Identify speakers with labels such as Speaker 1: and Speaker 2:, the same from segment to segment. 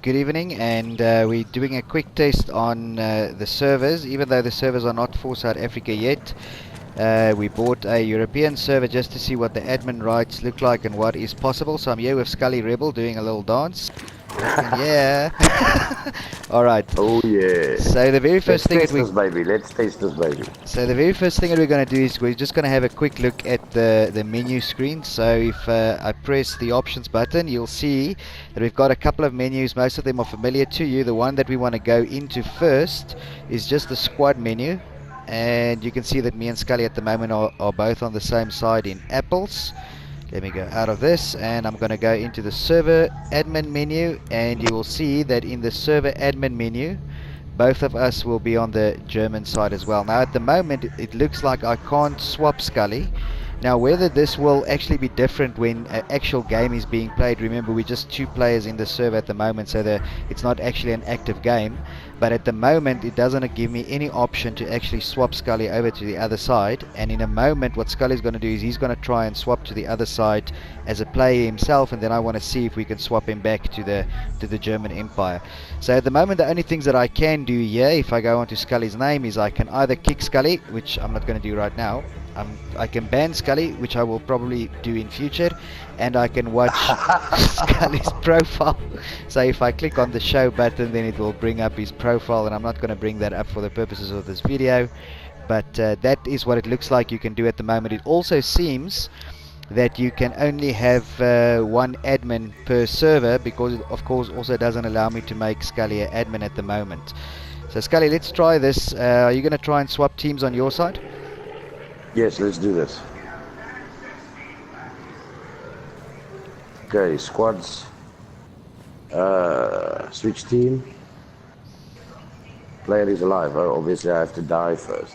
Speaker 1: good evening, and we're doing a quick test on the servers. Even though the servers are not for South Africa yet, we bought a European server just to see what the admin rights look like and what is possible. So I'm here with ScallyRebel doing a little dance. Yeah. All right.
Speaker 2: Oh yeah.
Speaker 1: So the very first thing
Speaker 2: Let's taste this baby.
Speaker 1: So the very first thing that we're going to do is we're just going to have a quick look at the menu screen. So if I press the options button, you'll see that we've got a couple of menus. Most of them are familiar to you. The one that we want to go into first is just the squad menu, and you can see that me and Scully at the moment are both on the same side in apples. Let me go out of this, and I'm going to go into the server admin menu, and you will see that in the server admin menu both of us will be on the German side as well. Now at the moment it looks like I can't swap Scully. Now whether this will actually be different when an actual game is being played, remember we're just 2 players in the server at the moment, so it's not actually an active game. But at the moment it doesn't give me any option to actually swap Scully over to the other side, and in a moment what Scully's going to do is he's going to try and swap to the other side as a player himself, and then I want to see if we can swap him back to the German Empire. So at the moment the only things that I can do here, if I go onto Scully's name, is I can either kick Scully, which I'm not going to do right now. I can ban Scully, which I will probably do in future, and I can watch Scully's profile. So if I click on the show button, then it will bring up his profile, and I'm not going to bring that up for the purposes of this video, but that is what it looks like you can do at the moment. It also seems that you can only have 1 admin per server, because it of course also doesn't allow me to make Scully an admin at the moment. So Scully, let's try this. Are you going to try and swap teams on your side?
Speaker 2: Yes, let's do this. Okay, squads. Switch team. Player is alive. Obviously I have to die first.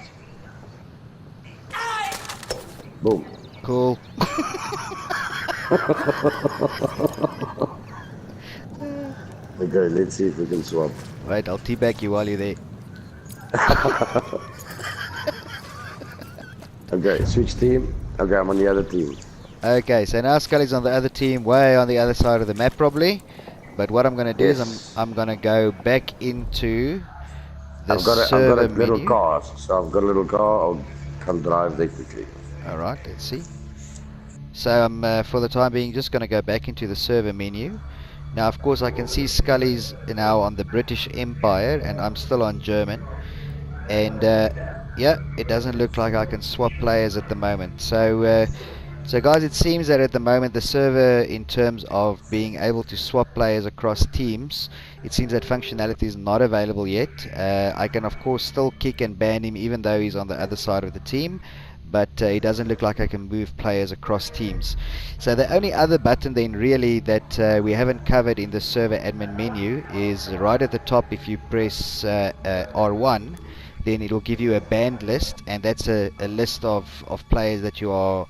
Speaker 2: Boom.
Speaker 1: Cool.
Speaker 2: Okay, let's see if we can swap.
Speaker 1: Right, I'll teabag you while you're there.
Speaker 2: Okay, switch team. Okay, I'm on the other team.
Speaker 1: Okay, so now Scully's on the other team, way on the other side of the map probably. But what I'm going to do is I'm going to go back into the server
Speaker 2: I've got a little
Speaker 1: menu.
Speaker 2: car, so I've got a little car. I can drive there quickly.
Speaker 1: Alright, let's see. So I'm for the time being just going to go back into the server menu. Now of course I can see Scully's now on the British Empire and I'm still on German. And yeah, it doesn't look like I can swap players at the moment. So guys, it seems that at the moment the server, in terms of being able to swap players across teams, it seems that functionality is not available yet. I can of course still kick and ban him even though he's on the other side of the team, but it doesn't look like I can move players across teams. So the only other button then really that we haven't covered in the server admin menu is right at the top. If you press R1, then it'll give you a banned list, and that's a list of players that you are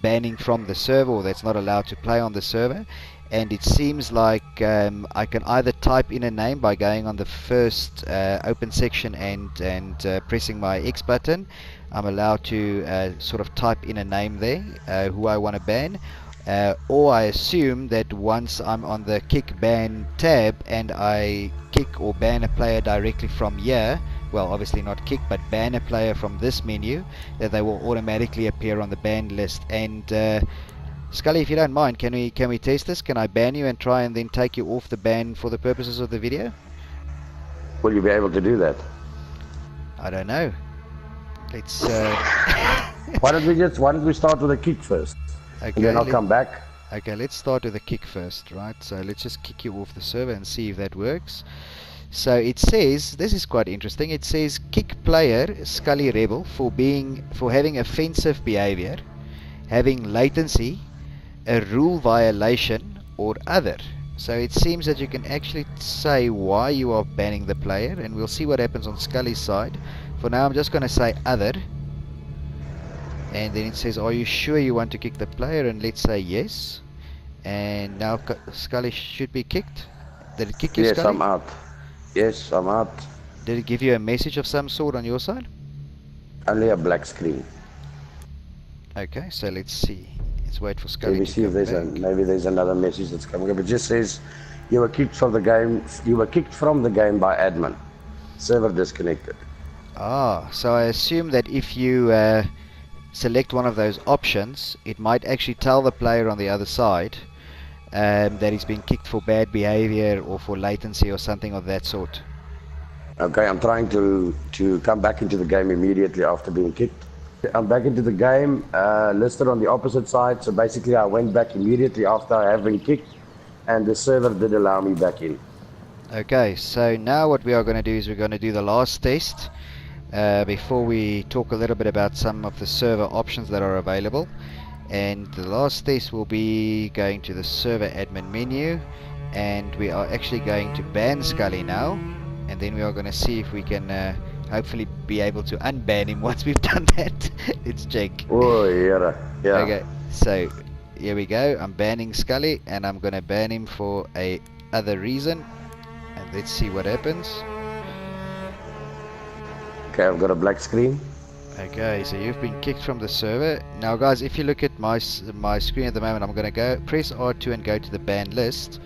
Speaker 1: banning from the server, or that's not allowed to play on the server. And it seems like I can either type in a name by going on the first open section and pressing my X button. I'm allowed to sort of type in a name there, who I want to ban, or I assume that once I'm on the kick ban tab and I kick or ban a player directly from here, well obviously not kick but ban a player from this menu, that they will automatically appear on the banned list. And Scully, if you don't mind, can we test this? Can I ban you and try and then take you off the ban for the purposes of the video?
Speaker 2: Will you be able to do that?
Speaker 1: I don't know. Let's
Speaker 2: why don't we start with a kick first?
Speaker 1: Okay,
Speaker 2: and then I'll come back.
Speaker 1: Okay, let's start with a kick first, right? So let's just kick you off the server and see if that works. So it says, this is quite interesting, it says kick player ScallyRebel for having offensive behavior, having latency, a rule violation, or other. So it seems that you can actually say why you are banning the player, and we'll see what happens on Scully's side. For now I'm just going to say other, and then it says, are you sure you want to kick the player? And let's say yes. And now Scully should be kicked. Did it kick you,
Speaker 2: Yes,
Speaker 1: Scully?
Speaker 2: I'm out. Yes, I'm out.
Speaker 1: Did it give you a message of some sort on your side?
Speaker 2: Only a black screen.
Speaker 1: Okay, so let's see. Let's wait for
Speaker 2: So
Speaker 1: Scully
Speaker 2: we
Speaker 1: to
Speaker 2: see if
Speaker 1: come
Speaker 2: there's
Speaker 1: back.
Speaker 2: maybe there's another message that's coming up. It just says You were kicked from the game. You were kicked from the game by admin. Server disconnected.
Speaker 1: Ah, so I assume that if you select one of those options, it might actually tell the player on the other side that he's been kicked for bad behavior or for latency or something of that sort.
Speaker 2: Okay, I'm trying to come back into the game immediately after being kicked. I'm back into the game, listed on the opposite side. So basically, I went back immediately after I have been kicked, and the server did allow me back in.
Speaker 1: Okay, so now what we are going to do is we're going to do the last test before we talk a little bit about some of the server options that are available. And the last test will be going to the server admin menu, and we are actually going to ban Scully now, and then we are going to see if we can hopefully be able to unban him once we've done that. It's Jake.
Speaker 2: Oh yeah.
Speaker 1: Okay, so here we go. I'm banning Scully, and I'm going to ban him for a other reason, and let's see what happens.
Speaker 2: Okay, I've got a black screen.
Speaker 1: Okay, so you've been kicked from the server. Now guys, if you look at my screen at the moment, I'm going to go press R2 and go to the ban list,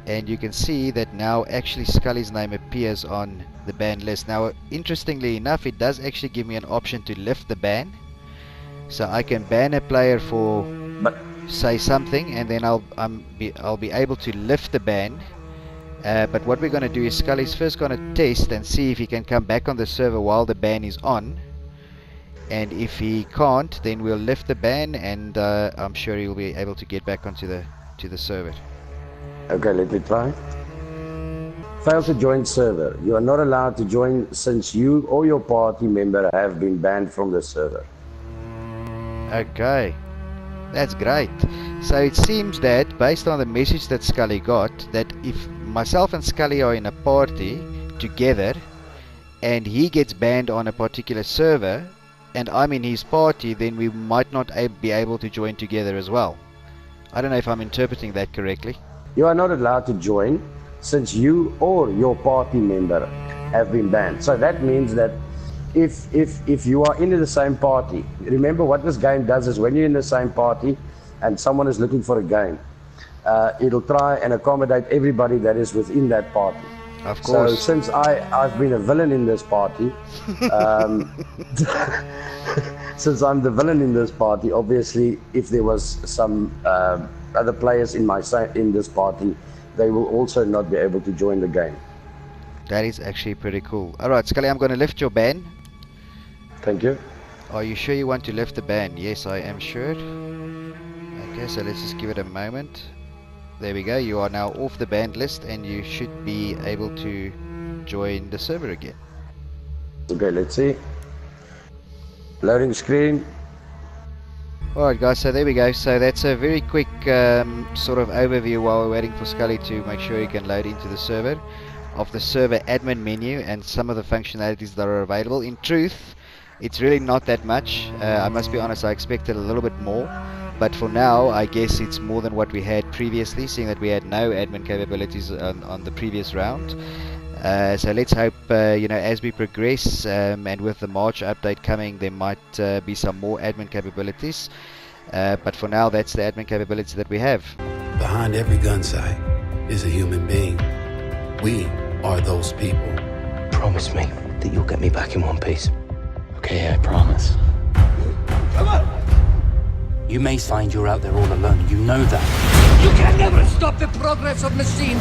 Speaker 1: and you can see that now actually Scully's name appears on the ban list. Now interestingly enough, it does actually give me an option to lift the ban, so I can ban a player for say something, and then I'll be able to lift the ban. But what we're going to do is Scully's first going to test and see if he can come back on the server while the ban is on. And if he can't, then we'll lift the ban, and I'm sure he'll be able to get back onto the server.
Speaker 2: Okay, let me try. Fail to join server. You are not allowed to join since you or your party member have been banned from the server.
Speaker 1: Okay, that's great. So it seems that based on the message that Scully got, that if myself and Scully are in a party together and he gets banned on a particular server and I'm in his party, then we might not be able to join together as well. I don't know if I'm interpreting that correctly.
Speaker 2: You are not allowed to join since you or your party member have been banned. So that means that if you are in the same party, remember what this game does is when you're in the same party and someone is looking for a game, it'll try and accommodate everybody that is within that party.
Speaker 1: Of course.
Speaker 2: So since I've been a villain in this party, since I'm the villain in this party, obviously if there was some other players in this party, they will also not be able to join the game.
Speaker 1: That is actually pretty cool. Alright, Scully, I'm going to lift your ban.
Speaker 2: Thank you.
Speaker 1: Are you sure you want to lift the ban? Yes, I am sure. Okay, so let's just give it a moment. There we go, you are now off the banned list and you should be able to join the server again.
Speaker 2: Okay, let's see. Loading screen.
Speaker 1: Alright guys, so there we go. So that's a very quick sort of overview while we're waiting for Scully to make sure he can load into the server of the server admin menu and some of the functionalities that are available. In truth, it's really not that much. I must be honest, I expected a little bit more. But for now, I guess it's more than what we had previously, seeing that we had no admin capabilities on the previous round. So let's hope, as we progress, and with the March update coming, there might be some more admin capabilities. But for now, that's the admin capabilities that we have.
Speaker 3: Behind every gun sight is a human being. We are those people.
Speaker 4: Promise me that you'll get me back in one piece. Okay, I promise. Come on! You may find you're out there all alone. You know that.
Speaker 5: You can never stop the progress of machines!